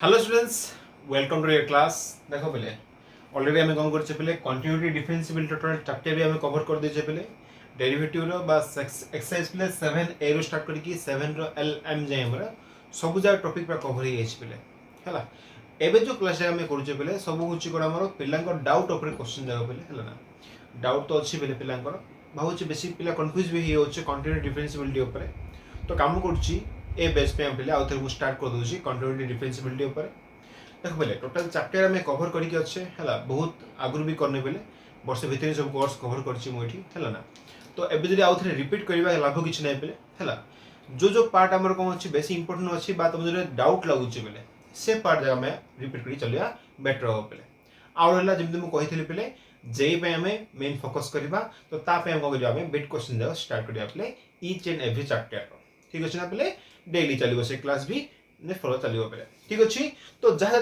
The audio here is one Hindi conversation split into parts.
Hello students, welcome to your class. देखो पहले ऑलरेडी आम कौन कर कंटिन्यूटी डिफरेंशिएबल टोटल चैप्टर भी आम कवर कर देचे पहले डेरिवेटिव रो बा एक्सरसाइज पहले 7a रो स्टार्ट करके 7 रो lm जाय हमरा सब जा टॉपिक पर कवर हो जाइछ पहले हला। एबे जो क्लास आम करूचे पहले सब होची कोन हमर पिल्ला को डाउट ऊपर क्वेश्चन जाओ पहले हला ना। डाउट तो अच्छी पहले पिल्ला को भावुचे बेसी पिल्ला कंफ्यूज भी होचे कंटिन्यूटी डिफरेंशिएबिलिटी ऊपर। तो काम करछि ए बेस पे हम पहले आउ थे स्टार्ट कर दूची कंटिन्यूटी डिफरेंशिएबिलिटी ऊपर। देखो पहले टोटल चैप्टर हमें कवर करके अच्छे है बहुत आगुरी भी करने पहले वर्ष भितर सब कोर्स कवर करछि मोठी है ना। तो एबे जदी आउ थे रिपीट करबा लाभ किछ नै पहले है जो पार्ट हमर कोन अछि बेसी इंपोर्टेंट अछि बा तुम जो डाउट लागुछि पहले से पार्ट जगह में रिपीट करी चलिया बेटर हो पहले। आउ हला जेमि मु कहिथिले पहले जेई पे हमें मेन फोकस करबा तो ता पे हम करिया हमें बिट क्वेश्चन जगह स्टार्ट करिया पहले ईच एंड एवरी चैप्टर ठीक अछि ना। पहले डेली चलिबो से क्लास भी ने फॉलो चलिबो पहले ठीक अछि। तो जहा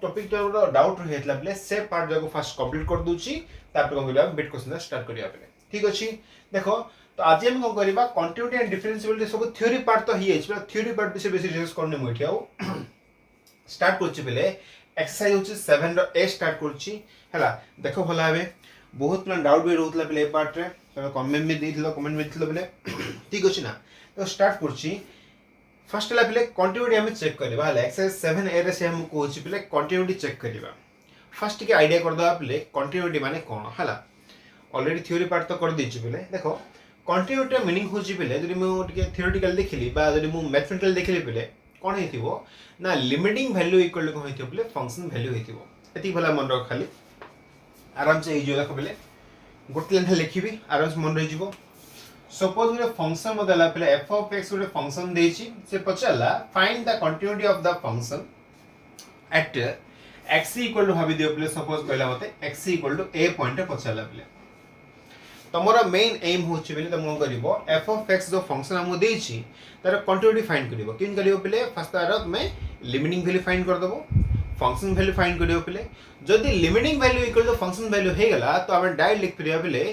टॉपिक डाउट रहतला पहले से पार्ट जाको फास्ट कंप्लीट कर दूची तापर हम करिया बिट क्वेश्चन स्टार्ट करिया पहले ठीक अछि। देखो तो आज हम कोन करबा कंटिन्यूटी एंड डिफरेंशिएबिलिटी सब थ्योरी पार्ट तो ही अछि थ्योरी पार्ट विषय बेसी डिस्कस करने मोठी आउ स्टार्ट करछि पहले एक्सरसाइज होछि 7 रो ए स्टार्ट करछि हला। देखो भला हबे बहुत ना डाउट भी रहतला पहले पार्ट रे तो कमेंट में देथिलो पहले ठीक अछि ना। तो स्टार्ट करछि फर्स्ट ला पहले कंटिन्यूटी हम चेक करबा हला। एक्सरसाइज 7 ए रे से हम कहछि पहले कंटिन्यूटी चेक करबा। फर्स्ट के आईडिया कर दबा पहले कंटिन्यूटी माने कोन हला। ऑलरेडी थ्योरी पार्ट तो कर दिछि पहले। देखो कंटिन्यूटी मीनिंग होछि पहले जदि मु टिके थ्योरेटिकल देखिली बा जदि मु मैथमेटिकल देखिली पहले कोन हेतिबो ना लिमिटिंग वैल्यू इक्वल टू कोन हेतिबो पहले फंक्शन वैल्यू हेतिबो। एति भला मन रख खाली आराम से हिजो देखो पहले गोटे लाइन लिखिबी आराम से मन रहि जिवो। सपोज गोटे फंक्शन मदेला पहले f ऑफ x गोटे फंक्शन देछि से पचला find the continuity of the function at x equal to भाबी दियो पहले सपोज कहला मते x equal to a point पचला पहले तमरा मेन एम होछि पहले तुम करिवो f ऑफ x जो फंक्शन हमु देछि तार कंटिन्यूटी फाइंड करिवो किन करिवो पहले फर्स्ट तार में लिमिटिंग वैल्यू फाइंड कर दबो फंक्शन वैल्यू फाइंड करिवो पहले जदि limiting value equal to function value हे गला तो हम डायरेक्ट लिख परिया पहले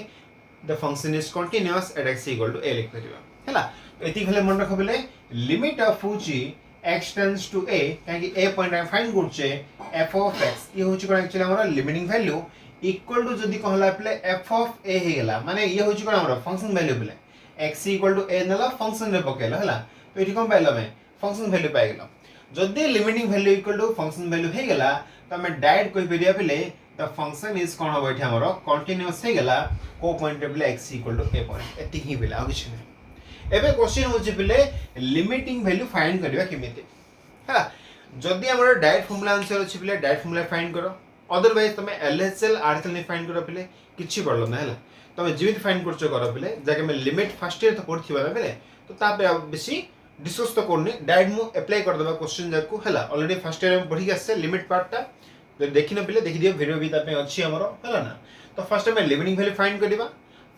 the function is continuous at x equal to a लिख परिबा हैला। तो एति खले मन रख पहले लिमिट ऑफ होची x टेंड्स टू a काहे a पॉइंट हम फाइंड करछे f ऑफ x ये होची कोन एक्चुअली हमरा लिमिटिंग वैल्यू इक्वल टू जदी कहला पहले f ऑफ a हे गेला माने ये होची कोन हमरा फंक्शन वैल्यू पहले x इक्वल टू a नला फंक्शन रे पकेला हैला। तो एठी कोन पाइला मैं फंक्शन वैल्यू पाइ गेला जदी limiting value equal to function value हे गेला तो हम डायरेक्ट कहि परिया पहले the function is कोन हो बैठे हमरो कंटीन्यूअस हे गेला को पॉइंट पहले x equal to a point एति ही बेला आ किछ नै। एबे क्वेश्चन होची पहले लिमिटिंग वैल्यू फाइंड करबा केमिते हा जदी हमरो डायरेक्ट फार्मूला आंसर अछि पहले डायरेक्ट फार्मूला फाइंड करो अदरवाइज तमे एलएचएल आरएचएल नै फाइंड करो पहले किछि प्रॉब्लम नै हला। तमे जिमित फाइंड करछो करो पहले जाके में लिमिट फर्स्ट ईयर तो पढ़थिबा पहले तो तापे बेसी डिस्कस तो करनी डायरेक्ट मु अप्लाई कर देबा क्वेश्चन जाको हला। ऑलरेडी फर्स्ट ईयर में पढ़ी के आसे लिमिट पार्ट ता देखि न पहले देखि दियो वीडियो भी तापे अछि हमरो हला ना। तो फर्स्ट में लिमिटिंग वैल्यू फाइंड करबा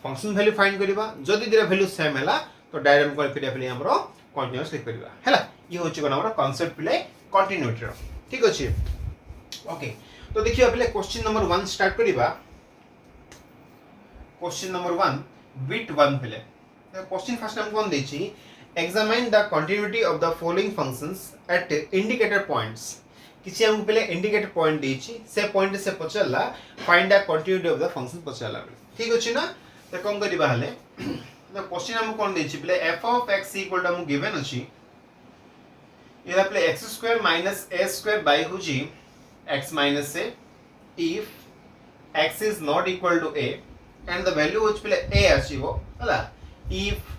फंक्शन वैल्यू फाइंड करबा जदी दिरा वैल्यू सेम हला तो डायरेक्ट हम कर पहले हमरो कंटीन्यूअस लिख करबा हला। ये होछि कोन हमरो कांसेप्ट पहले कंटीन्यूटी रो ठीक अछि ओके। तो देखियो पहले क्वेश्चन नंबर 1 स्टार्ट करबा। क्वेश्चन नंबर 1 बिट 1 पहले तो क्वेश्चन फर्स्ट हम कोन देछि examine the continuity of the following functions at indicator points किछि हम पहले इंडिकेटर पॉइंट देछि से पॉइंट से पचला find the continuity of the function पचला ठीक अछि ना। त कोन करबा हले तो क्वेश्चन हम कोन देछि पहले f of x equal to हम गिवन अछि इला पहले x² - a² बाय होजी x - a if x is not equal to a and the value which पहले a आसीबो हला if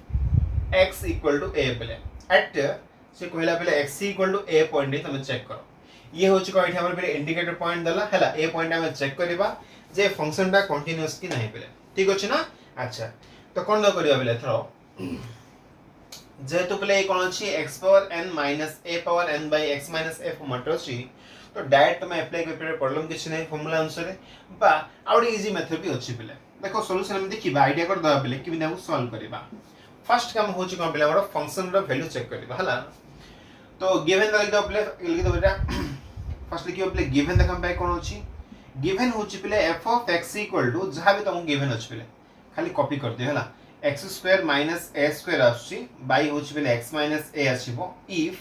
x equal to a पहले at से कहला पहले x equal to a point तुम चेक करो ये होची को एठी हमर पहले इंडिकेटर पॉइंट दला हला ए पॉइंट हम चेक करबा जे फंक्शन बा कंटीन्यूअस की नहीं पहले ठीक अछि ना। अच्छा तो कोन न करिया पहले थरो जे तो पहले कोन अछि x power n minus a power n by x minus a format अछि तो डायरेक्ट में अप्लाई कर पहले प्रॉब्लम किछ नहीं फार्मूला आंसर बा आउडी इजी मेथड भी अछि पहले। देखो सॉल्यूशन हम देखिबा आईडिया कर दबा पहले कि बिना सॉल्व करबा फर्स्ट काम होची कोन पहले हमर फंक्शन रो वैल्यू चेक करबा हला। तो गिवन लिख दो पहले लिख दो बेटा फर्स्ट लिखियो पहले गिवन देखम पाए कोन अछि गिवन होची पहले f of x equal to जहा भी तुम गिवन अछि पहले खाली कॉपी कर दियो हला x² - a² आछि बाय होची पहले x - a आछिबो इफ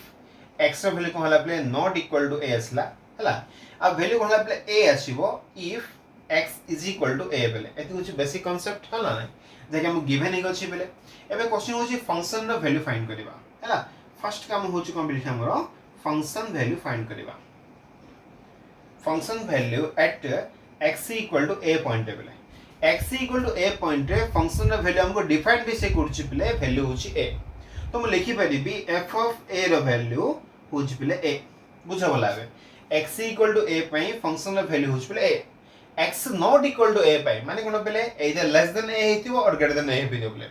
x रो वैल्यू कोन हला प्ले नॉट इक्वल टू a असला हला आ वैल्यू कोन हला प्ले a आसीबो if x is equal to a बेले एति होची बेसिक कांसेप्ट हला नै जे हम गिवन एक अछि बेले एबे क्वेश्चन होची फंक्शन रो वैल्यू फाइंड करबा हला फर्स्ट काम होची कोन बिल हमरो फंक्शन वैल्यू फाइंड करबा function value at x equal to a point बेले x equal to a point रे फंक्शन रो वैल्यू हमको डिफाइन भी से करछि बेले वैल्यू होची a तो मैं लिखि परिबी f ऑफ a रो वैल्यू होची बेले a बुझा बोला बे x इक्वल टू a पई फंक्शन रो वैल्यू होची बेले a x not equal to a पई माने कोन बेले एइदर लेस देन a हेतिबो और ग्रेटर देन a हेतिबो बेले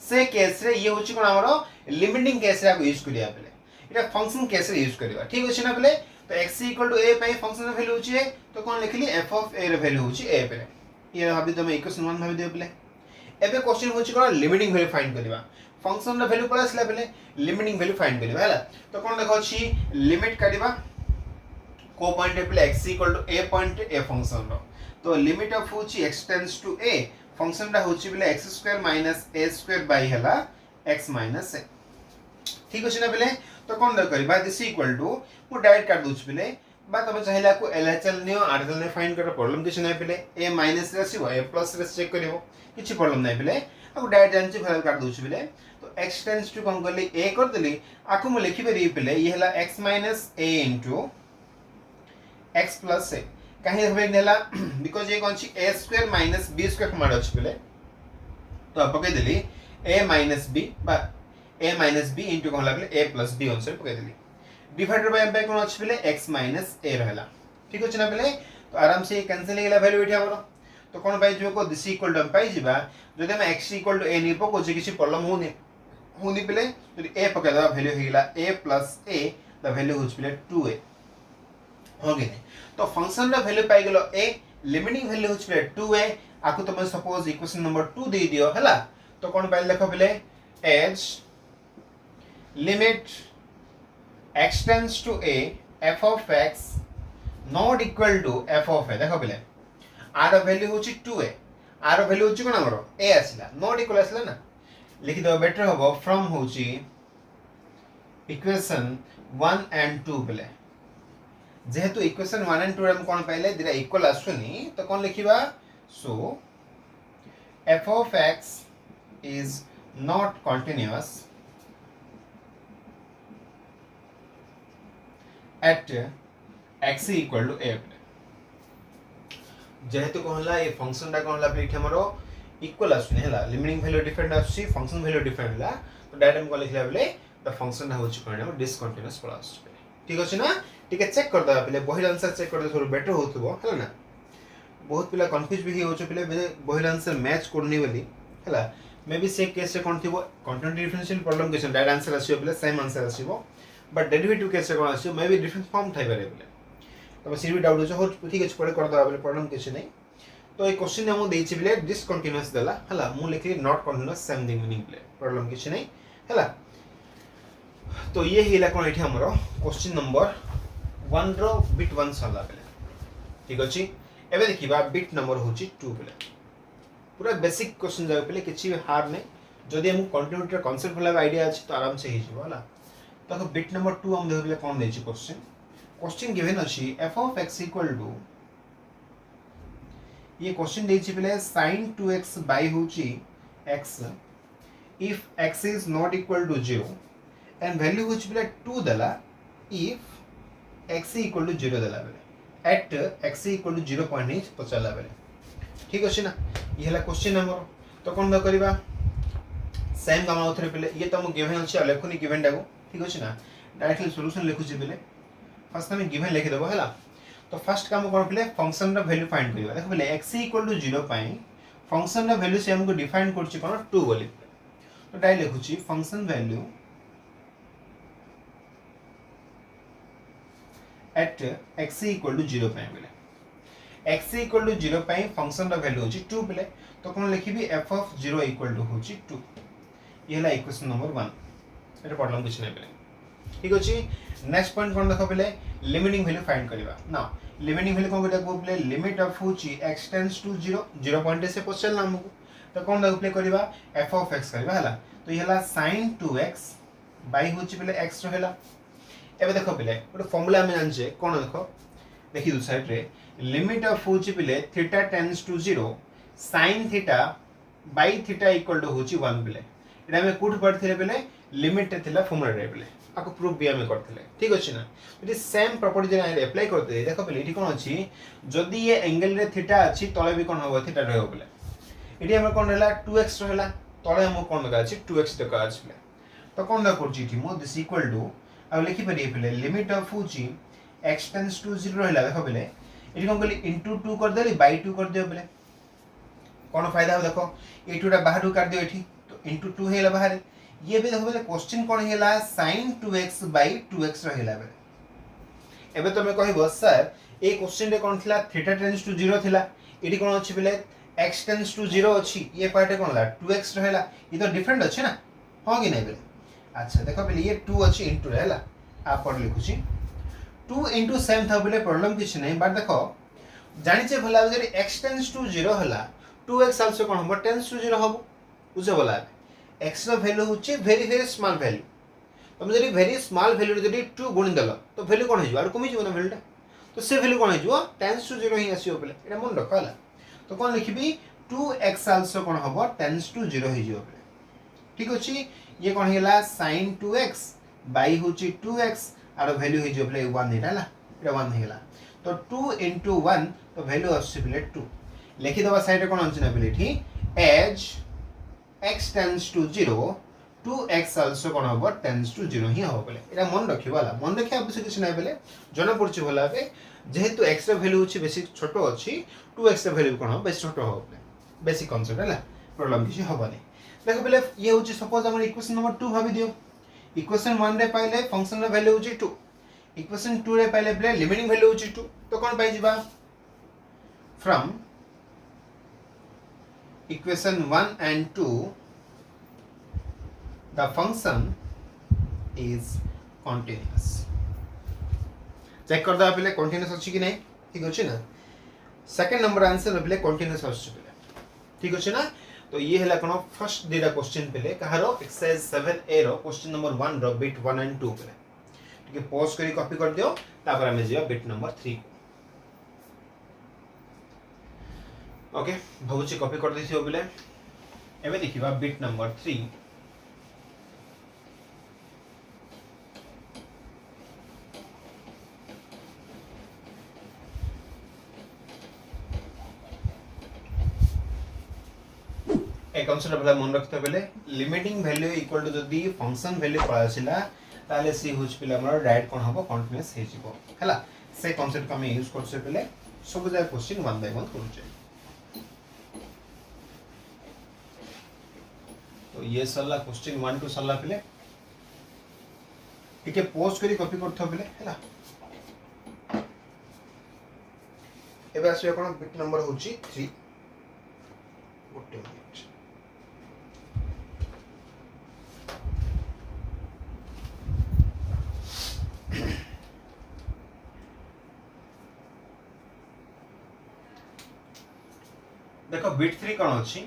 से केस रे ये होची कोन हमरो लिमिटिंग केस रे यूज करिया बेले एटा फंक्शन केस रे यूज करबा ठीक होची ना बेले तो x इक्वल टू a पई फंक्शन रो वैल्यू होची a तो कोन लिखली f ऑफ a रो वैल्यू होची a बेले ये भाबी तुम इक्वेशन 1 भाबी दियो बेले एबे क्वेश्चन होची कोन लिमिटिंग वैल्यू फाइंड करबा फंक्शन रो वैल्यू पड़ा असला बेले लिमिटिंग वैल्यू फाइंड करबा हला तो कोन देखो छी लिमिट काडीबा को पॉइंट पे x equal to a point a function रो तो लिमिट ऑफ होची x tends to a function दा होची बेले x² - a² बाय हला x - a ठीक होची ना बेले तो कोन द करबा दिस इक्वल टू मु डायरेक्ट काट दूछ बेले बा तमे चाहेला को LHL नियो RHL ने फाइंड कर प्रॉब्लम किछ नै बेले a माइनस रे आसीबो a प्लस रे चेक करिवो किछ प्रॉब्लम नै बेले आको डायरेक्ट जानछि फाइल काट दूछ बेले तो x टेंड्स टू कोन करली a कर देली आको मु लिखि बेरी बेले ये हला x - a into x plus a काहे होबे नेला बिकॉज़ ये कोन छी a² - b² फॉर्मेट अछि बेले तो आप पके देली a - b बा a - b इनटू कोन लागले a + b आंसर पके देली डिवाइडेड बाय m कोन अछि बेले x - a रहला ठीक अछि ना बेले तो आराम से कैंसिल हे गेला वैल्यू एठी हमरो तो कोन पाइ जो को दिस इक्वल टू पाइ जिबा जदि हम x इक्वल टू a नि पको जे किछि प्रॉब्लम होनी बेले जदि a पके दा वैल्यू हे गेला a + a द वैल्यू होछ बेले 2a हो गए तो फंक्शन दा वैल्यू पाइ गेलो a लिमिटिंग वैल्यू होछ बेले 2a आकु तुम सपोज इक्वेशन नंबर 2 दे दियो हला तो कोन पाइ देखो बेले age limit x tends to a f of x not equal to f of a देखो बेले आर वैल्यू होची 2a आर वैल्यू होची कोन हमरो a आसिला not equal आसिला ना लिखि दो बेटर होबो फ्रॉम होची इक्वेशन 1 एंड 2 बेले जेहेतु इक्वेशन 1 एंड 2 हम कोन पाइले दिरा इक्वल आसुनी तो कोन लिखिबा सो f of x is not continuous at x equal to a जेहेतु कहला ये फंक्शन दा कहला पे हमरो इक्वल आसुनी हला लिमिटिंग वैल्यू डिफरेंट आसी फंक्शन वैल्यू डिफरेंट हला तो डायरेक्ट हम को लिखला बेले द फंक्शन दा होची कोन डिसकंटीन्यूअस प्लस ठीक अछि ना ठीक है चेक कर दबा पहले बहिर आंसर चेक कर दे थोड़ा बेटर होतबो हला ना बहुत पिला कंफ्यूज भी होछ पहले बहिर आंसर मैच करनी वाली हला मे बी से केस से कोन थिबो continuity differential problem question direct answer आसीबो पहले सेम आंसर आसीबो बट डेरिवेटिव केस से कोन आसीबो मे बी डिफरेंट फॉर्म थाइ पारे पहले तो सिर भी डाउट हो ठीक अछि पड़े कर दबा पहले प्रॉब्लम किछ नै तो ए क्वेश्चन हम देछि पहले डिसकंटीन्यूअस देला हला मु लिखली not continuous same thing meaning पहले प्रॉब्लम किछ नै हला तो ये हिला कोन एठी हमरो क्वेश्चन नंबर 1 रो बिट 1 सला पहले ठीक अछि एबे देखिबा बिट नंबर होची 2 पहले पूरा बेसिक क्वेश्चन जाय पहले किछि हार्ड नै जदि हम कंटिन्यूटी रो कांसेप्ट वाला आईडिया अछि तो आराम से ही जिवो हला तो बिट नंबर 2 हम देखले कोन देछि क्वेश्चन गिवन अछि f of x equal to ये क्वेश्चन देछि पहले sin 2x by होची x if x is not equal to 0 and value होची पहले 2 दला if x equal to 0 दला पहले at x equal to 0.8 पचला पहले ठीक अछि ना ये हला क्वेश्चन हमर तो कोन द करबा सेम काम आउथरे पहले ये तो हम गिवन अछि लेखुनी गिवन डागो ठीक अछि ना डायरेक्टली सॉल्यूशन लिखु छी पहले फर्स्ट हम गिवन लिखि देबो हला तो फर्स्ट काम कोन पहले फंक्शन रा वैल्यू फाइंड करियो देखो पहले x = 0 पाई फंक्शन रा वैल्यू से हमको डिफाइन करछि कोन 2 बोली तो डायरेक्ट लिखु छी फंक्शन वैल्यू at x = 0 पाई पहले x = 0 पाई फंक्शन रा वैल्यू होछि 2 पहले तो कोन लिखिबी f of 0 = होछि 2 ये हला इक्वेशन नंबर 1 एटा प्रॉब्लम किछ नै पहले ठीक अछि नेक्स्ट पॉइंट कोन देखो पहले लिमिटिंग वैल्यू फाइंड करबा नाउ लिमिटिंग वैल्यू कोन देखो पहले लिमिट ऑफ होची x टेंड्स टू 0 0 पॉइंट से पोछल ना हमको तो कोन देखो प्ले करबा f of x करबा हला तो ये हला sin 2x बाय होची पहले x रहला एबे देखो पिले गोटे फॉर्मूला हम जानचे कोन देखो देखि दु साइड रे लिमिट ऑफ होची पिले theta tends to 0 sin theta by theta equal to होची 1 पिले एटा हम कोड पढ़थिले पिले लिमिट थिला फॉर्मूला रे पिले आको प्रूफ भी हम करथिले ठीक अछि ना it same property J apply करते देखो पिले इठी कोन अछि जदी ये एंगल रे थीटा अछि तळे भी कोन होबो थीटा रहबो पिले इठी हम कोन रहला 2x रहला तळे हम कोन लगा अछि 2x लगा अछि पिले तो कोन दा करछि इठी मो दिस इक्वल टू अब लिखि परिए पिले लिमिट ऑफ होची x टेंड्स टू 0 रहला देखो पिले इठी कोन कहली इनटू 2 कर देली बाय 2 कर दियो पिले कोन फायदा हो देखो ए 2 टा बाहर कर दियो इठी तो इनटू 2 हेला बाहर ये भी देखो बेले क्वेश्चन कोन हेला sin 2x by 2x रहेला बेले एबे तो मैं कहबो सर ए क्वेश्चन रे कोन थिला थीटा टेंड्स टू 0 थिला एडी कोन अछि बेले x टेंड्स टू 0 अछि ये पार्ट कोन ला 2x रहेला ये तो डिफरेंट अछि ना हो कि नै बेले अच्छा देखो बेले ये 2 अछि इनटू रहेला आ पर लिखुची 2 इनटू सेम था बेले प्रॉब्लम किछ नै बट देखो जानि छे भला जरी x टेंड्स टू 0 होला 2x आल्सो कोन हो टेंड्स टू 0 होबो बुझे बोला x रो वैल्यू होची वेरी वेरी स्मॉल वैल्यू तुम जरी वेरी स्मॉल वैल्यू जरी 2 गुणि देलो तो वैल्यू कोन हिजो आर कमी जिवो ना वैल्यूटा तो से वैल्यू कोन हिजो टेंड्स टू 0 ही आसीओ बेले एटा मन रखला तो कोन लिखबी 2x आल्सो कोन होबो टेंड्स टू 0 हिजो बेले ठीक अछि ये कोन हेला sin 2x बाय होची 2x आर वैल्यू हिजो बेले 1 हेला एटा 1 हेला तो 2 into 1 तो वैल्यू आसी बेले 2 लिखि दबा साइड कोन अछि ना बेले ठी as x tends to 0 2x also कोन होबो tends to 0 ही होबो बेले एटा मन रखिबाला मन रखि आवश्यक किछ नै बेले जना पड़छि भला बे जेहेतु x रे वैल्यू अछि बेसी छोटो अछि 2x रे वैल्यू कोन हो बेसी छोटो हो बेले बेसिक कांसेप्ट हला प्रॉब्लम किछ होबनी देखो बेले ये होछि सपोज हमर इक्वेशन नंबर 2 भाबी दियो इक्वेशन 1 रे पाइले फंक्शन रे वैल्यू होछि 2 इक्वेशन 2 रे पाइले बेले लिमिटिंग वैल्यू होछि 2 तो कोन पाइ जिबा फ्रॉम equation 1 and 2 the function is continuous check कर दा पहले continuous अछि कि नै ठीक अछि ना सेकंड नंबर आंसर पहले continuous अछि पहले ठीक अछि ना तो ये हला कोन फर्स्ट डेटा क्वेश्चन पहले कहारो एक्सरसाइज 7a रो क्वेश्चन नंबर 1 रो बिट 1 and 2 पहले ठीक है पॉज करी कॉपी कर दियो तापर हमें जिया बिट नंबर 3 ओके भाबुची कॉपी कर देथियो बेले एबे देखिबा बिट नंबर 3 ए कॉन्सेप्ट बला मन रखते बेले लिमिटिंग वैल्यू इक्वल टू जदी फंक्शन वैल्यू पळासिला ताले सी हुज पिला हमर डायरेक्ट कोन हबो कंटीन्यूअस हे जिवो हला से कॉन्सेप्ट को हम यूज करछे बेले सब जाय क्वेश्चन 1 बाय 1 करूचे तो ये सल्ला क्वेश्चन 1 टू सल्ला पले ठीक है पोस्ट करी कॉपी करथो पले हैला एबे आसी कोन बिट नंबर होची 3 गोटे मिनिट देखो बिट 3 कोन अछि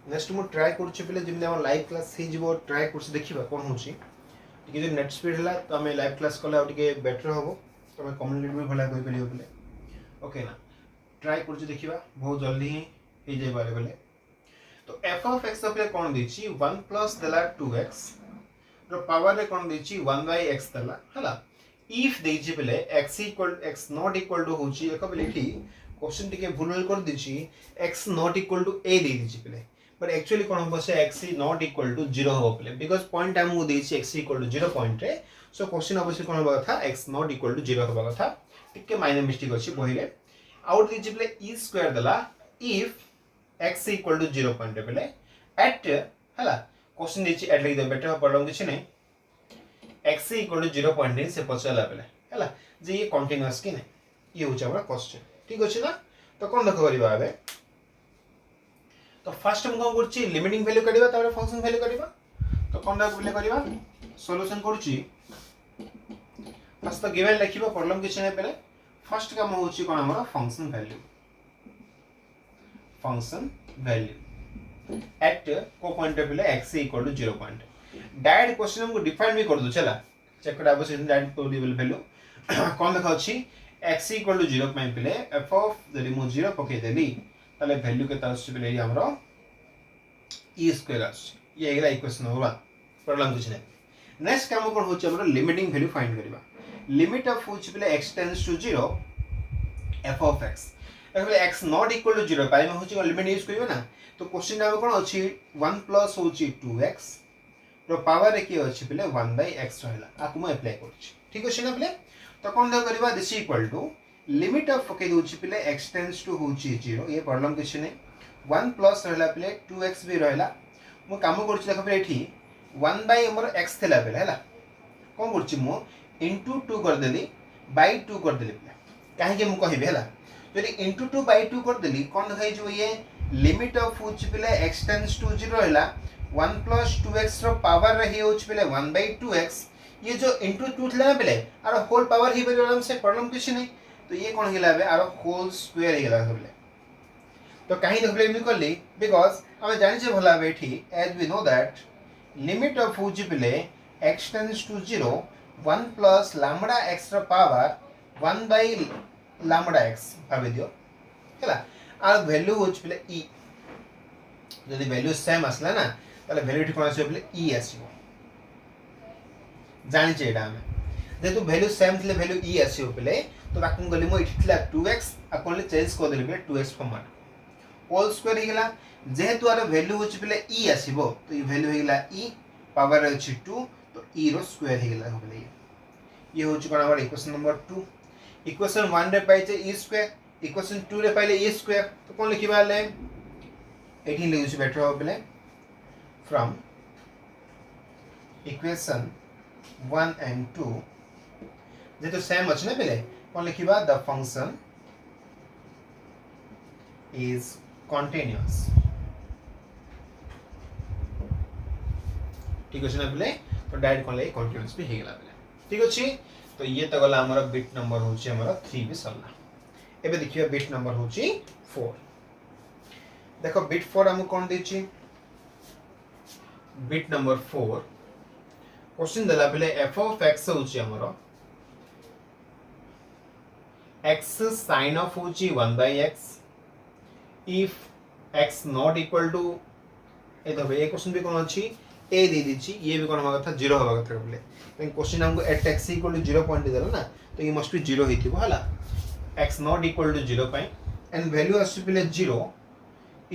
नेक्स्ट मु ट्राई करछि पहिले जिमने हम लाइव क्लास हे जिवो ट्राई करछि देखिबा कोन होछि ठीक जे नेट स्पीड हला तो हम लाइव क्लास कला ओटिके बेटर होबो तो हम कम्युनिटी में भला कोइ परियो पहिले ओके ना ट्राई करछि देखिबा बहुत जल्दी ही जाय बारे पहिले तो f of x अपने कोन देछि 1 प्लस देला 2x रो पावर रे कोन देछि 1 by x देला हला इफ देछि पहिले x equal x not equal to होछि एक पहिले ठी क्वेश्चन टिके भूल कर दिछि x not equal to a दे दिछि पहिले but actually कोन होबो से x not equal to 0 हो पले because point हम को देछि x equal to 0 point रे so question अवश्य कोन होबा था x not equal to 0 होबा था टिके माइनर मिस्टेक अछि बहिले आउट दिछि पले e स्क्वायर दला if x equal to 0 point रे पले at हला क्वेश्चन दिछि at लिख दे बेटर प्रॉब्लम किछ नै x equal to 0 point रे से पछला पले हला जे ये कंटीन्यूअस कि नै ये होछ हमरा क्वेश्चन ठीक अछि ना तो कोन देख करबा आबे तो फर्स्ट हम कोन करछि लिमिटिंग वैल्यू करिबा तारे फंक्शन वैल्यू करिबा तो कोन दा वैल्यू करिबा सॉल्यूशन करछि फर्स्ट तो गिवन लिखिबा प्रॉब्लम किछ नै पहले फर्स्ट काम होछि कोन हमरा फंक्शन वैल्यू एट को पॉइंट पे पहले x equal to 0 point direct question हमको डिफाइन भी कर दो चला चेक कर आबो से डायरेक्ट तो लेवल वैल्यू कोन देखा अछि x इक्वल टू 0 पय पिले f ऑफ जदि मु 0 पके देली ताले वैल्यू के तरह से पिले हमरो e स्क्वायर आछि ये गेला इक्वेशन होबा प्रॉब्लम कुछ नहीं नेक्स्ट काम कोन होछि हमरो लिमिटिंग वैल्यू फाइंड करबा लिमिट ऑफ व्हिच पिले x tends to 0 f of x एबे x नॉट इक्वल टू 0 पाइ में होछि लिमिट यूज करबे ना तो क्वेश्चन नाम कोन अछि 1 प्लस होछि 2x रो पावर के अछि पिले 1/x रहला आकु म अप्लाई करछि ठीक अछि ना पिले तो कोन द करबा this equal to limit of के होछि पिले x टेंड्स टू होछि 0 ये प्रॉब्लम किछ नै 1 प्लस रहला पिले 2x भी रहला मु काम करछि देखो पिले एठी 1 हमर x थेला पिले हैला कोन करछि मु इनटू 2 कर देली बाय 2 कर देली पिले काहे के मु कहिबे हैला यदि इनटू 2 बाय 2 कर देली कोन देखाइ जो ये लिमिट ऑफ व्हिच पिले x टेंड्स टू 0 रहला 1 प्लस 2x रो पावर रही होछि पिले 1/2x ये जो इनटू 2 थला ना पिले आरो होल पावर ही बेरम से प्रॉब्लम किछ नै तो ये कोन गेला बे आरो होल स्क्वायर गेला पिले तो कहीं देखले मी करली बिकॉज़ हम जानि जे भला बेठी as we know that limit of which पिले x tends to 0 1 plus lambda x रो पावर 1/λx भाबे दियो हैला आ वैल्यू होछ पिले e यदि वैल्यू सेम असला ना ताले वैल्यू कोन आसे पिले e आसीबो जानि छै एटा हम जेतु वैल्यू सेम थिले वैल्यू e आसीबो पिले तो ताकू गली मो इठला 2x अकोनले चेंज कर देले पिले 2x फॉर्मेट होल स्क्वायर हे गेला जेतु आरो वैल्यू होछ पिले e आसीबो तो ई वैल्यू हे गेला e पावर अछि 2 तो e रो स्क्वायर हे गेला पिले ये होछ कोन हमर इक्वेशन नंबर 2 इक्वेशन 1 रे पाइ छै e स्क्वायर इक्वेशन 2 रे पाइले e स्क्वायर तो कोन लिखिबा ले 18 लिखु बेटर हो पिले फ्रॉम इक्वेशन 1 and 2 जेतो सेम अछि ना पिले कोन लिखिबा द फंक्शन is continuous ठीक अछि ना पिले तो डायरेक्ट कोन ले कंटीन्यूअस भी हे गेला पिले ठीक अछि तो ये तो गला हमर बिट नंबर होछि हमर 3 भी सरला एबे देखियो बिट नंबर होछि 4 देखो बिट 4 हम कोन दै छी बिट नंबर 4 क्वेश्चन दला पिले f of x होछि हमर x sin of होछि 1/x if x not equal to ए देखो ये क्वेश्चन भी कोन अछि a दे दी छी ये भी कोन हवा कथा 0 हवा कथा बोले लेकिन क्वेश्चन हमको at x equal to 0 point देला ना तो ये मस्ट बी 0 हिथिबो हला x not equal to 0 pi and value आसी पिले 0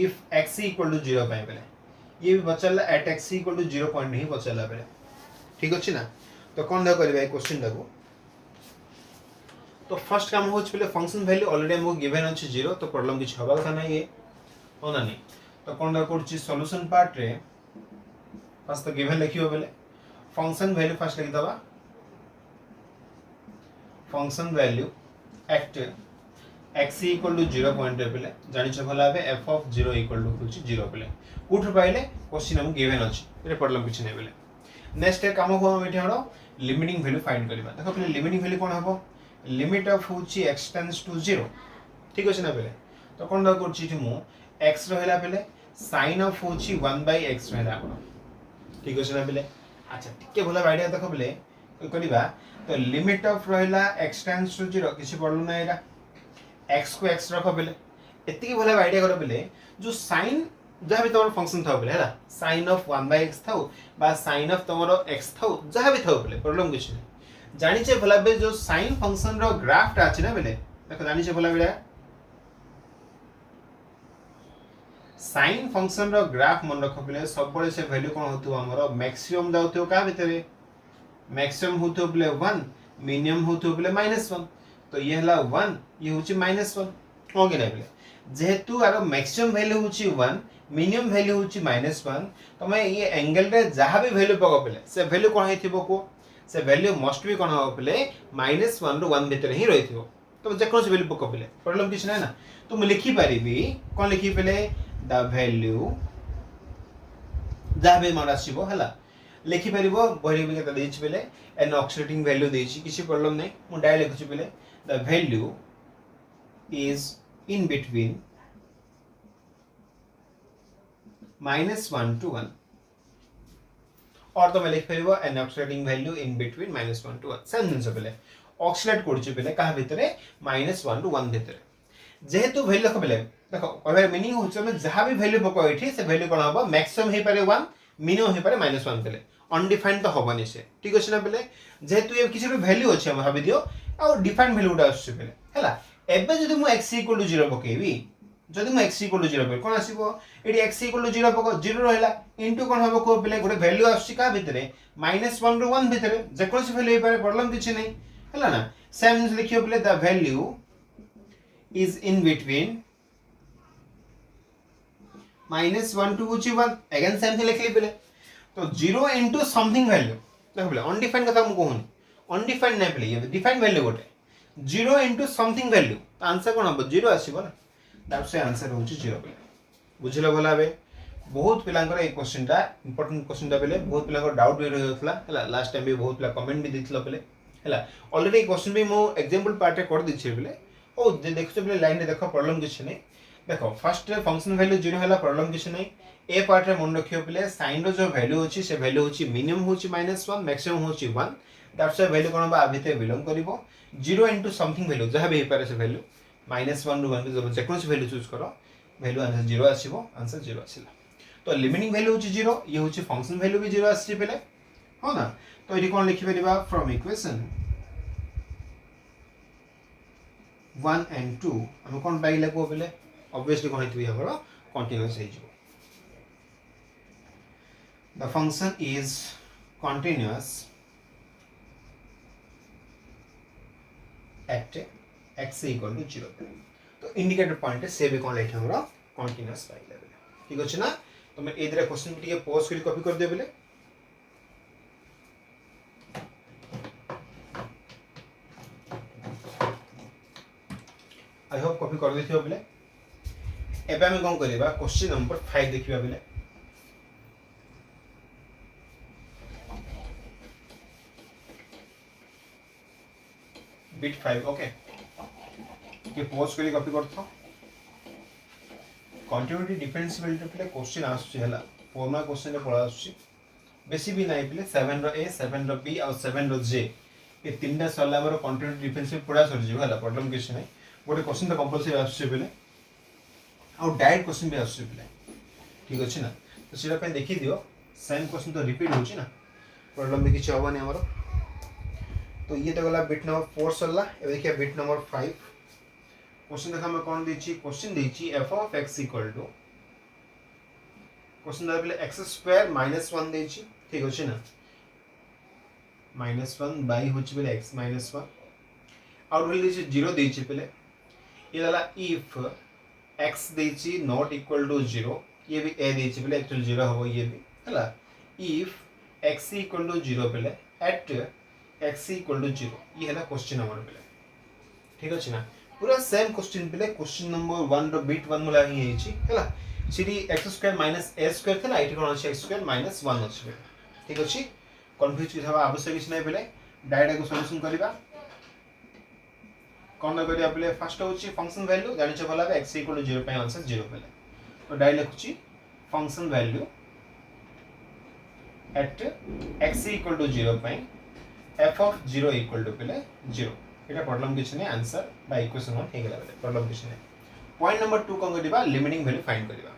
if x equal to 0 पाई पले ये भी बचला at x equal to 0 point नहीं बचला पले ठीक अछि ना तो कोन द करबे क्वेश्चन दगो तो फर्स्ट काम होछ पले फंक्शन वैल्यू ऑलरेडी हमको गिवन अछि 0 तो प्रॉब्लम किछ हवा कथा नहीं है हो ना नहीं तो कोन द करछि सॉल्यूशन पार्ट रे फर्स्ट तो गिवन लिखियो पले फंक्शन वैल्यू फर्स्ट लिख दबा function value at x equal to 0 point रे पले जानि छ भला बे f of 0 equal to होछि 0 पले कुठ पाइले क्वेश्चन हम गिवन अछि रे प्रॉब्लम किछ नहीं पले नेक्स्ट काम को हम एठी हरो लिमिटिंग वैल्यू फाइंड करबा देखो पले लिमिटिंग वैल्यू कोन हबो लिमिट ऑफ होछि x टेंड्स टू 0 ठीक अछि ना पले तो कोन द करछि थि मु x रहला पले sin ऑफ होछि 1/x रहला आपण ठीक अछि ना पले अच्छा टिके भला आईडिया देखो पले करबा तो लिमिट ऑफ रहला x टेंड्स टू 0 किछि पड़लो ना एरा x को x रखो पले एतिकी भला आईडिया करो पले जो sin जहाँ भी तुम्हारा फंक्शन था पले हैला sin ऑफ 1/x था बा sin ऑफ तुम्हारा x था जहाँ भी था पले प्रॉब्लम किछ नै जानि छे भला बे जो sin फंक्शन रो ग्राफ टा अछि ना पले देखो जानि छे भला बेला sin फंक्शन रो ग्राफ मन रखो पले सब बळे से वैल्यू कोन होतु हमरो मैक्सिमम दाउतो का भीतरे मैक्सिमम होतु पले 1 मिनिमम होतु पले -1 तो ये हला 1 ये होची -1 हो गेलै पले जेहेतु आरो मैक्सिमम वैल्यू होची 1 मिनिमम वैल्यू होची -1 तो मैं ये एंगल रे जहां भी वैल्यू पको पले से वैल्यू कोन हेथिबो को से वैल्यू मस्ट बी कोन हो पले -1 रो 1 भीतर ही रहिथिबो तो जे कोन से वैल्यू पको पले प्रॉब्लम किछ नै ना तो मैं लिखि परिबी कोन लिखि पले द वैल्यू जहां भी मान आसीबो हला लिखि परिबो बहि भी के देछि पले एन ऑक्सीडेटिंग वैल्यू देछि किछि प्रॉब्लम नै मु डायरेक्ट लिखछि पले the value is in between -1 to 1 और तुम लिख परिबो an oscillating value in between -1 to 1 same जिंस बेले ऑक्सीलेट करछु बेले कहा भितरे -1 to 1 भितरे जेहेतु वैल्यू को बेले देखो कहबे मीनिंग होछ हम जहां भी वैल्यू पको एठी से वैल्यू कोन हबो मैक्सिमम हे पारे 1 मिनिमम हे पारे -1 बेले अनडिफाइंड तो हबनी से ठीक अछि ना बेले जेहेतु ये किसी भी वैल्यू अछि हम भाबि दियो आ डिफाइंड वैल्यू उडा आछे बेले हला एबे जदि मु x = 0 पकेबी जदि मु x = 0 पे कोन आसीबो एडी x = 0 पको 0 रहला इनटू कोन हबो को बेले गोटे वैल्यू आछी का भितरे -1 रो 1 भितरे जे कोनसी वैल्यू हे पारे प्रॉब्लम किछि नै हला ना सेम लिखियो बेले the value is in between -1 to 1 again same thing लिख ली पहले तो 0 into something value देखो पहले अनडिफाइंड कथा हम कहूनी अनडिफाइंड नै पहले ये डिफाइंड वैल्यू गोटे 0 into something value आंसर कोन हो 0 आसीबो ना दैट से आंसर होची 0 पहले बुझिलो भला बे बहुत पिलांकर ए क्वेश्चनटा इंपोर्टेंट क्वेश्चनटा पहले बहुत पिलांकर डाउट भी रहथला हला लास्ट टाइम भी बहुत पिला कमेंट भी दिथलो पहले हला ऑलरेडी क्वेश्चन भी मो एग्जांपल पार्ट कर दिछि पहले ओ देखो पहले लाइन रे देखो प्रॉब्लम किछ नै देखो फर्स्ट रे फंक्शन वैल्यू 0 हला प्रॉब्लम किछ नै ए पार्ट रे मन रखियो पहले साइन रो जो वैल्यू होची से वैल्यू होची मिनिमम होची -1 मैक्सिमम होची 1 दैट्स व्हाई वैल्यू कोन बा आभिते बिलोंग करिवो 0 into समथिंग वैल्यू जहा भी पारे से वैल्यू -1 रो 1 जो जेकोन से वैल्यू चूज करो वैल्यू आंसर 0 आसीबो आंसर 0 आसीला तो लिमिटिंग वैल्यू होची 0 ये होची फंक्शन वैल्यू भी 0 आसी पहले हो ना तो एडी कोन लिखि परिबा फ्रॉम इक्वेशन 1 and 2 हम कोन पाइले को बेले ऑब्वियसली कोन हेतु हमरो कंटीन्यूअस हे जिवो the function is continuous at x = 0 तो इंडिकेटर पॉइंट से भी कोन लेठ हमरो कंटीन्यूअस पाइले बेले ठीक अछि ना तो मैं एदरे क्वेश्चन के पॉज करी कॉपी कर दे बेले आई होप कॉपी कर देथियो बेले एबे हम कोन करबा क्वेश्चन नंबर 5 देखिबा बेले बिट 5 ओके के पोस्ट करी कॉपी करथो कंटिन्यूटी डिफरेंशिएबिलिटी पे क्वेश्चन आसुची हला फॉर्मुला क्वेश्चन रे पळा आसुची बेसी भी नाही पले 7 रो a 7 रो b और 7 रो j ये तीनटा सला हमर कंटिन्यूटी डिफरेंशिएबिलिटी पळा सर जी हला प्रॉब्लम किछ नाही गोटे क्वेश्चन तो कंपलसरी आसुची पले और डायरेक्ट क्वेश्चन भी आसुची पले ठीक अछि ना तो सिरा पे देखि दियो सेम क्वेश्चन तो रिपीट होची ना प्रॉब्लम भी किछ होबा नै हमर तो ये तो गला बिट नंबर 4 सला ए देखिए बिट नंबर 5 क्वेश्चन देखा मैं कौन देची क्वेश्चन देची f of x equal to question दे पहले x² - 1 देची ठीक अछि ना -1 बाय होची पहले x - 1 और बोल देची 0 देची पहले ये वाला if x देची नॉट इक्वल टू 0 ये भी a देची पहले एक्चुअली 0 हो ये भी हला if x equal to 0 पहले at x equal to 0 ये है ना क्वेश्चन नंबर पहले ठीक अछि ना पूरा सेम क्वेश्चन पहले क्वेश्चन नंबर 1 रो बिट 1 मुला ही हेची हला सिटी x² - a² थला एठी कोन अछि x² - 1 अछि ठीक अछि कंफ्यूज कि हवा आवश्यक किछ नै पहले डायरेक्ट को सॉल्यूशन करिबा कोन करिया पहले फर्स्ट होची फंक्शन वैल्यू जानि छ भला x = 0 पे आंसर 0 पहले तो डायरेक्ट लिखुची फंक्शन वैल्यू एट x = 0 पे f of 0 equal to पहले 0 एटा प्रॉब्लम किछ नै आंसर बाय इक्वेशन 1 हे गेला बेले प्रॉब्लम किछ नै पॉइंट नंबर 2 कोन करिबा लिमिटिंग वैल्यू फाइंड करिबा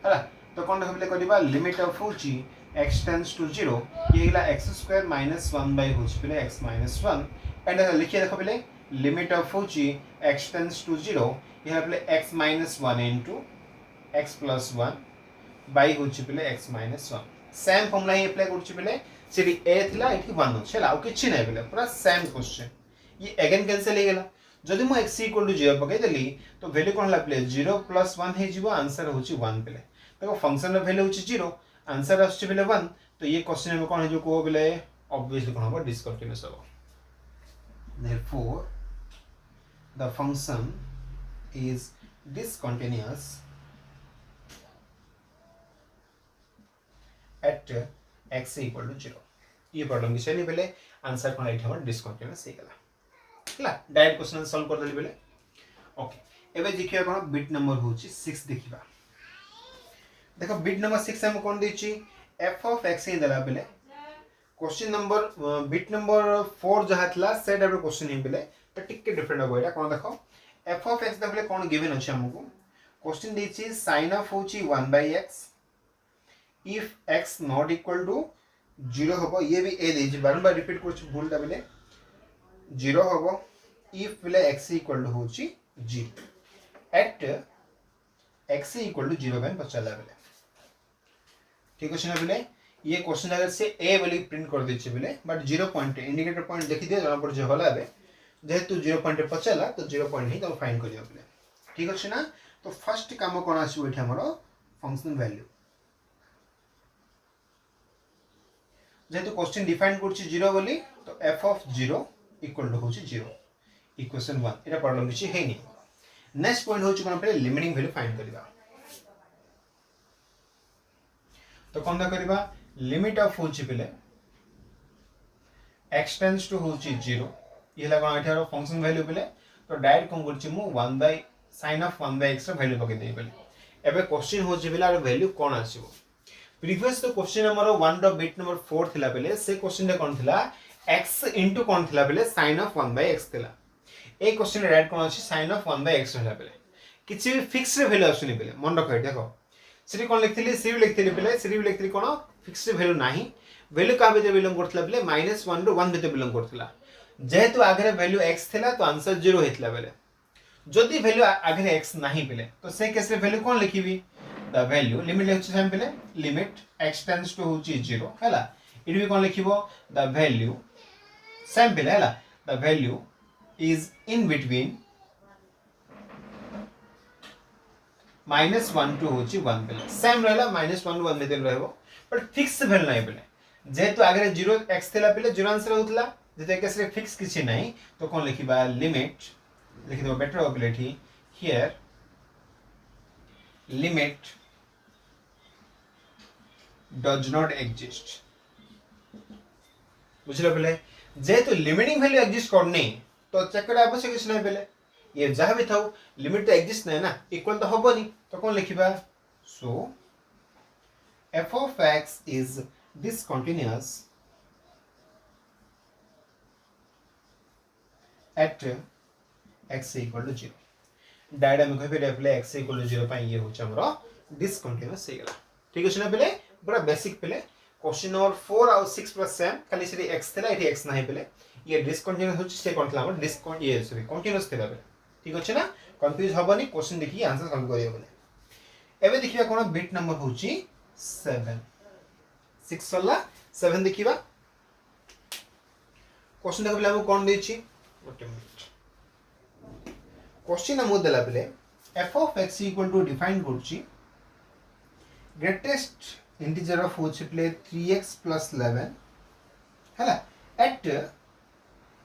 हला तो कोन देखबले करिबा लिमिट ऑफ होची x टेंड्स टू 0 ये गेला x² - 1 बाय होची पहले x - 1 एंड लिखिए देखो पहले लिमिट ऑफ होची x टेंड्स टू 0 ये पहले x - 1 into x + 1 बाय होची पहले x - 1 सेम फॉर्मूला ही अप्लाई करछि पहले सिटी a थिला एठी 1 छै ला किछि नै पहले पूरा सेम क्वेश्चन ये अगेन कैंसिल हे गेला जदि मो x = 0 पके देली तो वैल्यू कोन ला पहले 0 + 1 हे जिवो आंसर होची 1 पहले देखो फंक्शन रे वैल्यू होची 0 आंसर आछी पहले 1 तो ये क्वेश्चन में कोन हे जो को पहले ऑब्वियसली कोन हो डिसकंटीन्यूअस हो therefore the function is discontinuous at x = 0 ये प्रॉब्लम किछ नै पहले आंसर कोन एठी हमर डिसकंटीन्यूअस हे गेला हला डायरेक्ट क्वेश्चन सॉल्व कर देली बेले ओके एबे देखिया कोन बिट नंबर होची 6 देखिबा देखो बिट नंबर 6 हम कोन देची f of x इन देला बेले क्वेश्चन नंबर बिट नंबर 4 जहा थला से टाइप क्वेश्चन ही बेले तो टिके डिफरेंट हो एटा कोन देखो f of x देखले कोन गिवन अछि हमको क्वेश्चन देछि sin of होछि 1/x if x not equal to 0 होबो ये भी a देछि बारंबार रिपीट करछ भूलटा बेले 0 होबो if बेले x equal to होछि 0 at x equal to 0 Ben पचला बेले ठीक अछि ना बेले ये क्वेश्चन अगर से a वाली प्रिंट कर देछि बेले बट 0 पॉइंट इंडिकेटर पॉइंट देखि दियो जना पर जे होला बे जेहेतु 0 पॉइंट पचला तो 0 पॉइंट ही तो फाइंड करियो बेले ठीक अछि ना तो फर्स्ट काम कोन आसी एठी हमरो फंक्शन वैल्यू जेहेतु क्वेश्चन डिफाइन करछि 0 बोली तो f of 0 इक्वल टू होछि 0 इक्वेशन 1 एटा प्रॉब्लम किछि हे नि नेक्स्ट पॉइंट होछि कोन पे लिमिटिंग वैल्यू फाइंड करिवा तो कोन दा करिवा लिमिट ऑफ होछि बेले x टेंड्स टू होछि 0 ये लगा एठारो फंक्शन वैल्यू बेले तो डायरेक्ट कोन करछि मु 1 by sin of 1 by x रा वैल्यू पके देइ बेले एबे क्वेश्चन होछि बेले आर वैल्यू कोन आसीबो प्रीवियस तो क्वेश्चन हमर 1 रो बिट नंबर 4 थिला बेले से क्वेश्चन रे कोन थिला x इनटू कोन थिला बेले sin of 1 by x थिला ए क्वेश्चन रे डायरेक्ट कोन अछि sin of 1 by x होला बेले किछि भी फिक्स रे वैल्यू आसुनी बेले मन रखै देखो सिरी कोन लिखथिली सिरी लिखथिली बेले सिरी लिखथिली कोन फिक्स वैल्यू नाही वैल्यू का भीतर बिलोंग करथला बेले -1 रो 1 भीतर बिलोंग करथला जेहेतु आगे वैल्यू x थिला तो आंसर 0 हेतला बेले जदि वैल्यू आगे x नाही बेले तो से केस रे वैल्यू कोन लिखिबी द वैल्यू लिमिट लिखछ हम बेले लिमिट x टेंड्स टू होची 0 हला इट भी कोन लिखिबो द वैल्यू सेम बेले हला the value is in between -1 to होची 1 बेले सेम रहला -1 टू 1 भीतर रहबो बट फिक्स वैल्यू नाही बेले जेहेतु आगे 0 x थिला बेले 0 आंसर होतला जेते केस रे फिक्स किछि नाही तो कोन लिखिबा लिमिट लिखि दो better ability here limit does not exist बुझलो बेले जेहेतु लिमिटिंग वैल्यू एग्जिस्ट करने तो चेक करे आवश्यक किछि नाही बेले ये जहां भी थाउ लिमिट तो एग्जिस्ट नाही ना इक्वल तो होबो नी तो कोन लिखिबा सो f of x is discontinuous at x equal to 0 direct हम कहबे बेले x equal to 0 पई ये होछ हमरो डिसकंटीन्यूअस हे गेला ठीक अछि ना बेले पूरा बेसिक बेले क्वेश्चन नंबर 4 और 6 प्लस सेम खाली से x थला एठी x नाही बेले ये डिसकंटीन्यूअस होछ से कोन थला हमर डिसकंट ये सॉरी कंटीन्यूअस थला बेले ठीक अछि ना कंफ्यूज हबनी क्वेश्चन देखि आंसर सॉल्व करियो बेले एबे देखिबा कोन बिट नंबर होची 7 6 सला 7 देखिबा क्वेश्चन देखबले हम कोन देछि ओटे मिनिट क्वेश्चन हम देला बेले f of x equal to define करछि ग्रेटेस्ट इंटीजर ऑफ होछि प्ले 3x plus 11 हला एट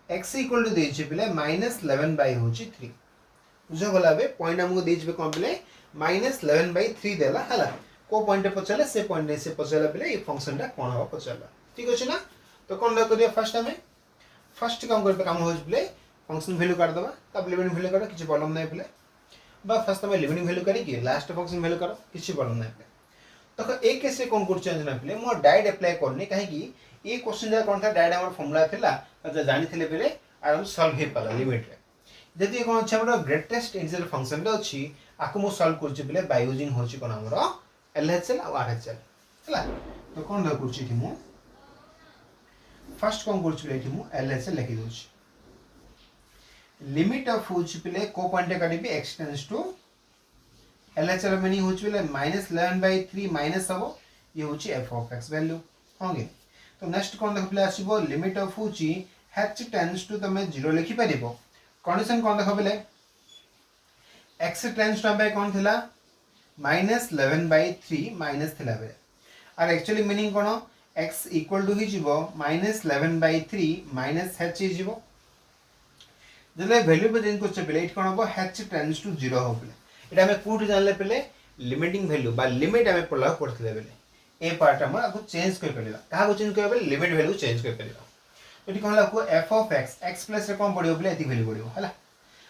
x equal to देछि प्ले -11 by होछि 3 बुझो गला बे पॉइंट हमको देछि कोन प्ले -11 by 3 देला हला को पॉइंट पे पचले से पॉइंट से पचला बेले ये फंक्शन टा कोन हो पचला ठीक अछि ना तो कोन द करिया फर्स्ट काम करबे काम होज बेले फंक्शन वैल्यू काट दबा तब लिमिटिंग वैल्यू काट किछि प्रॉब्लम नै बेले बा फर्स्ट में लिमिटिंग वैल्यू करी कि लास्ट फंक्शन वैल्यू करो किछि प्रॉब्लम नै बेले तो एक केस से कोन कर चेंज ना बेले मो डायरेक्ट अप्लाई करनी काहे कि ये क्वेश्चन जा कोन था डायरेक्ट हमर फार्मूला थिला त जानि थिले बेले आराम सॉल्व हे पाला लिमिट रे जदि कोन छ हमर ग्रेटेस्ट इंटीजर फंक्शन रे अछि आकु मो सॉल्व करछि बेले बाय यूजिंग होछि कोन हमर LHL और RHL हला तो कोन द करछि कि मो फर्स्ट कोन करछि बेले कि मो LHL लिखि दोछि लिमिट ऑफ होछि बेले को पॉइंट काटिबे x tends to LHL meaning होछि बेले -11 by 3 माइनस हबो ये होछि f of x वैल्यू होगे तो नेक्स्ट कोन देखबले आसीबो लिमिट ऑफ होछि h टेंड्स टू तमे 0 लिखि परिबो कंडीशन कोन देखबले x टेंड्स टू बाय कोन थिला -11 by 3 माइनस थिला बे और एक्चुअली मीनिंग कोन x इक्वल टू ही जीवो -11 by 3 माइनस h जीवो जले वैल्यू पे चेंज करछ बेले इट कोन हबो h टेंड्स टू 0 हो बेले एटा हमें कोड जानले पेले लिमिटिंग वैल्यू बा लिमिट हमें पढ़ला करथिले बेले ए पार्ट हम आगु चेंज कर परिबा कहा को चेंज करबे लिमिट वैल्यू चेंज कर परिबा एठी कहला को f of x प्लस रे कोन पडियो बेले एती वैल्यू पडियो हला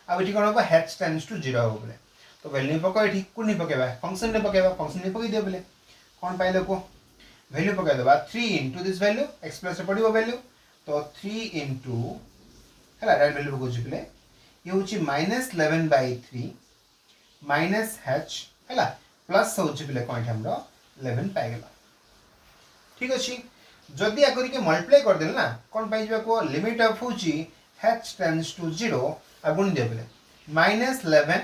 अब एठी कोन हबो h टेंड्स टू 0 हो बेले तो वैल्यू पको एठी कोनी पकेबा फंक्शन रे पकेबा फंक्शन रे पके दियो बेले कोन पाइले को वैल्यू पकाई देबा 3 into this value x plus पड़िबो वैल्यू तो 3 इनटू हला राइट वैल्यू पको छिले ये होची -11/3 माइनस h हला प्लस होची पिले कोन हमरो 11 पाइ गेला ठीक अछि जदी आ करी के मल्टीप्लाई कर देल ना कोन पाइ जबा को लिमिट ऑफ होची h टेंड्स टू 0 आ गुण दे पिले -11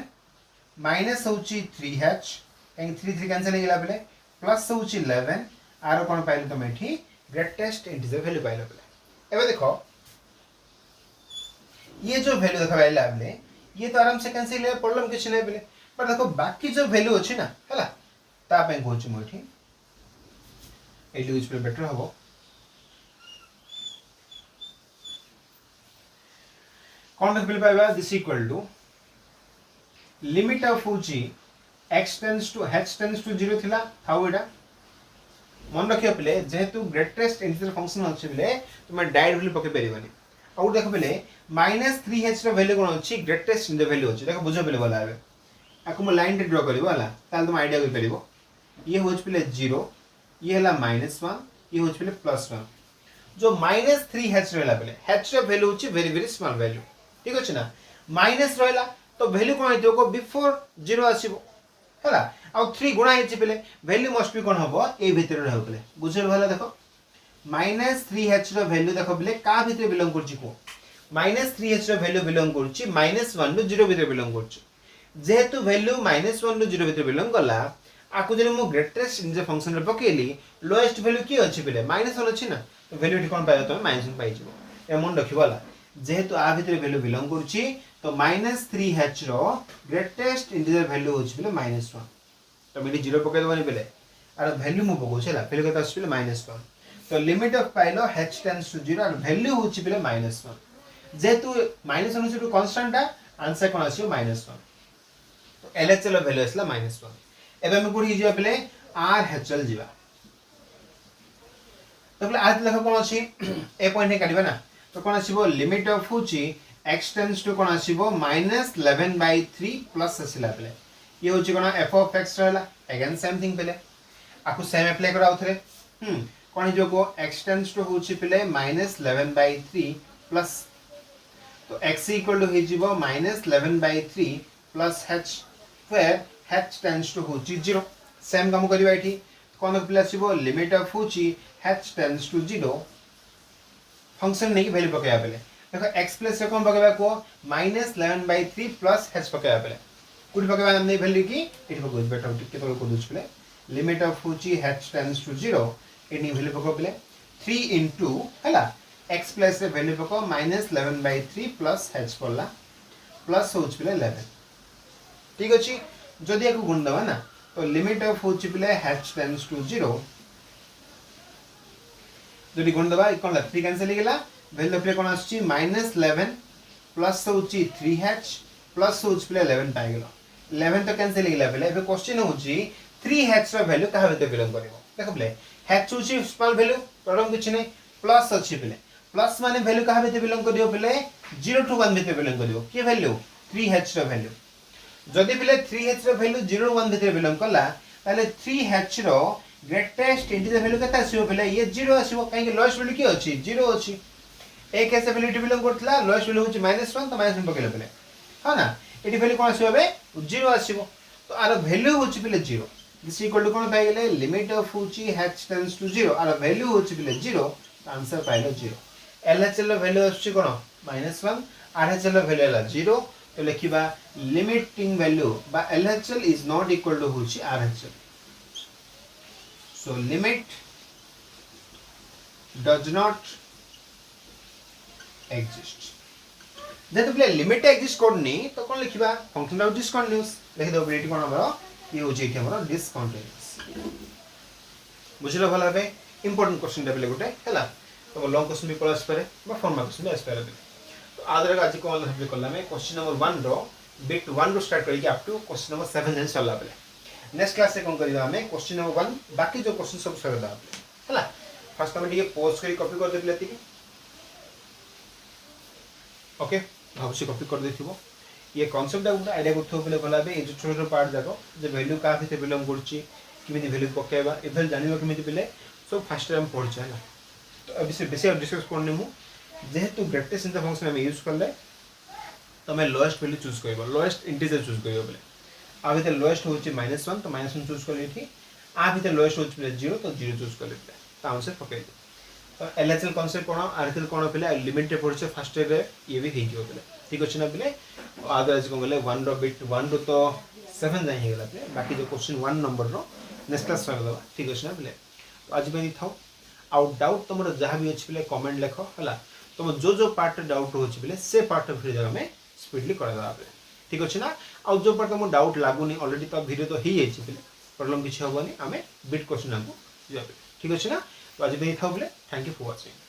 माइनस होची 3h कहीं 3 3 कैंसिल हो गेला पिले प्लस होची 11 आरो कोन पाइले तुम एठी ग्रेटेस्ट इंटीजर वैल्यू पाइले पिले एबे देखो ये जो वैल्यू देखा पाइले आपने ये तो आराम से कैंसिल हो प्रॉब्लम किछ नै पिले पर देखो बाकी जो वैल्यू अछि ना हला ता पे कहूची मो एठी एठी यूज पे बेटर हबो कोन देख पिले पाइबा this equal to limit of होची x tends to h tends to 0 थिला हाउ एटा मन रखियो पिले जेहेतु ग्रेटेस्ट इंटीजर फंक्शन अछि पिले तुम डायरेक्ट वैल्यू पके परिबनी आउ देखो पिले -3h रो वैल्यू कोन अछि ग्रेटेस्ट इंटीजर वैल्यू अछि देखो बुझो पिले बोला आबे आकु म लाइन रे ड्रा करबो हला ताल तुम आईडिया कर परिबो ये होच पिले 0 ये हला -1 ये होच पिले +1 जो -3h रहला पिले h रो वैल्यू अछि वेरी वेरी स्मॉल वैल्यू ठीक अछि ना माइनस रहला तो वैल्यू कोन हेतो को बिफोर 0 आसीबो हला आ 3 गुणा हेछि पिले वैल्यू मस्ट बी कोन हबो ए भितर रहौ पिले बुझल भला देखो -3h रो वैल्यू देखो पिले का भितर बिलोंग करछि को -3h रो वैल्यू बिलोंग करछि -1 रो 0 भितर बिलोंग करछि जेहेतु वैल्यू -1 रो 0 भितर बिलोंग करला आकु जने मो ग्रेटेस्ट इंटीजर फंक्शन रे पकेली लोएस्ट वैल्यू की अछि पिले -1 अछि ना तो वैल्यू ठी कोन पाइबो तो -1 पाइ जिवो ए मन रखिबोला जेहेतु आ भितर वैल्यू बिलोंग करछि तो -3h रो ग्रेटेस्ट इंटीजर वैल्यू होछि पिले -1 तो मिली 0 पके दबनी पिले आर वैल्यू मु पको छला वैल्यू कत आछि पिले -1 तो लिमिट ऑफ पाइलो h टेंड्स टू 0 आर वैल्यू होछि पिले -1 जेहेतु -1 होछि टू कांस्टेंट आंसर कोन आछि -1 तो LHL वैल्यू असला -1 एबे हम कोडी जिया पिले RHL जिवा तो पिले आज लेखा कोन अछि ए पॉइंट ने काटिबा ना तो कोन आसीबो लिमिट ऑफ होछि x टेंड्स टू कोन आसीबो -11/3 प्लस असला पिले ये होछि कोन f ऑफ x रहला अगेन सेम थिंग पिले आकु सेम अप्लाई करा उथरे कोन जो को x टेंड्स टू होछि पिले -11/3 प्लस तो x इक्वल टू हे जिवो -11/3 plus h where h tends to होछि 0 सेम काम करबा एठी कोन प्लस जिवो लिमिट ऑफ होछि h टेंड्स टू 0 फंक्शन नहीं वैल्यू पकाया पहले देखो x प्लस से कौन पकाया को -11/3 प्लस h पकाया पहले कुछ पकाया हमने वैल्यू की इट पको बेटर के तो को दुच पहले लिमिट ऑफ होची h tends to 0 any value पको पहले 3 इनटू हला x प्लस से वैल्यू पको -11/3 प्लस h पड़ला प्लस होच पहले 11 ठीक अछि जदी को गुण दवा ना तो लिमिट ऑफ होची पहले h टेंड्स टू 0 जदी गुण दवा कोन ला 3 कैंसिल गेला वैल्यू पे कोन आछि -11 प्लस होची 3h प्लस होची पहले 11 पाइ गेलो 11 तो कैंसिल गेला पहले बे क्वेश्चन होची 3h रो वैल्यू कहा भीतर बिलोंग करिवो देखो पहले h होची स्मॉल वैल्यू प्रॉब्लम किछ नै प्लस अछि पहले प्लस माने वैल्यू कहा भीतर बिलोंग करिवो पहले 0 टू 1 भीतर बिलोंग करिवो के वैल्यू 3h रो वैल्यू जदी पहले 3h रो वैल्यू 0 1 भीतर बिलोंग करला ताले 3h रो ग्रेटेस्ट इंटीजर वैल्यू कता आसीबो पहले ये 0 आसीबो काहे कि लोएस्ट वैल्यू की अछि 0 अछि एक ऐसे वैल्यू बिलोंग करथला लोएस्ट वैल्यू होची -1 तो -1 पकेले पहले हां ना एटी वैल्यू कोन आसीबो बे 0 आसीबो तो आर वैल्यू होची पहले 0 दिस इक्वल टू कोन पाइ गेले लिमिट ऑफ होची h टेंड्स टू 0 आर वैल्यू होची पहले 0 आंसर पाइलो 0 LHL रो वैल्यू आछि कोन -1 RHL रो वैल्यू ला 0 तो लिखिबा लिमिटिंग वैल्यू बा LHL is not equal to होची RHL so limit does not exist जब प्ले लिमिट एग्जिस्ट करनी तो कोन लिखिबा फंक्शन ऑफ डिसकंटीन्यूअस लिख दो एटी कोन हमरो ये हो जे हमरो डिसकंटीन्यूअस बुझलो भला बे इंपोर्टेंट क्वेश्चन देबले गोटे हला तो लॉन्ग क्वेश्चन भी पलास पारे बा फॉर्मल क्वेश्चन भी आस पारे तो आदर आज कोन हम करला में क्वेश्चन नंबर 1 रो बिट 1 रो स्टार्ट करके अप टू क्वेश्चन नंबर 7 जन चलला बेले नेक्स्ट क्लास से कोन करिबा हमें क्वेश्चन नंबर 1 बाकी जो क्वेश्चन सब सर दा हला फर्स्ट हम ये पोस्ट करी कॉपी कर देबले ती ओके अवश्य कॉपी कर देथिबो ये कांसेप्ट गुड आईडिया करथो बेले भला बे ए छोटो पार्ट जाको जे वैल्यू का भीतर बिलोंग करची किमिति वैल्यू पकेबा इभल जानिबो किमिति बेले सो फास्ट टाइम पढ़छे है ना तो अभी से बेसी डिस्कस करने मु जेहेतु ग्रेटेस्ट इन द फंक्शन हम यूज करले तमे लोएस्ट वैल्यू चूज करबो लोएस्ट इंटीजर चूज करबो बोले आ भीतर लोएस्ट होची -1 तो -1 चूज कर लेठी आ भीतर लोएस्ट होची 0 तो 0 चूज कर लेते ता आंसर पके तो एलएचएल कांसेप्ट कोन आरएचएल कोन पिले लिमिट रे पड़छे फर्स्ट रे ये भी हेई जो बोले ठीक अछि ना पिले आगे आज कोन गले 1 रो बिट 1 रो तो 7 जाई हे गला पिले बाकी जो क्वेश्चन 1 नंबर रो नेक्स्ट क्लास कर दबा ठीक अछि ना पिले तो आज पे थाओ आउट डाउट तुमर जहां भी अछि पिले कमेंट लिखो हला तुम जो पार्ट डाउट होछि पिले से पार्ट फिर जगह में स्पीडली कर दबा पिले ठीक अछि ना आ जो पार्ट तुम डाउट लागुनी ऑलरेडी तो वीडियो तो हेई अछि पिले प्रॉब्लम किछ होबनी हमें बिट क्वेश्चन हमको जाबे ठीक अछि ना तो आज पे थाओ पिले थैंक यू फॉर वाचिंग।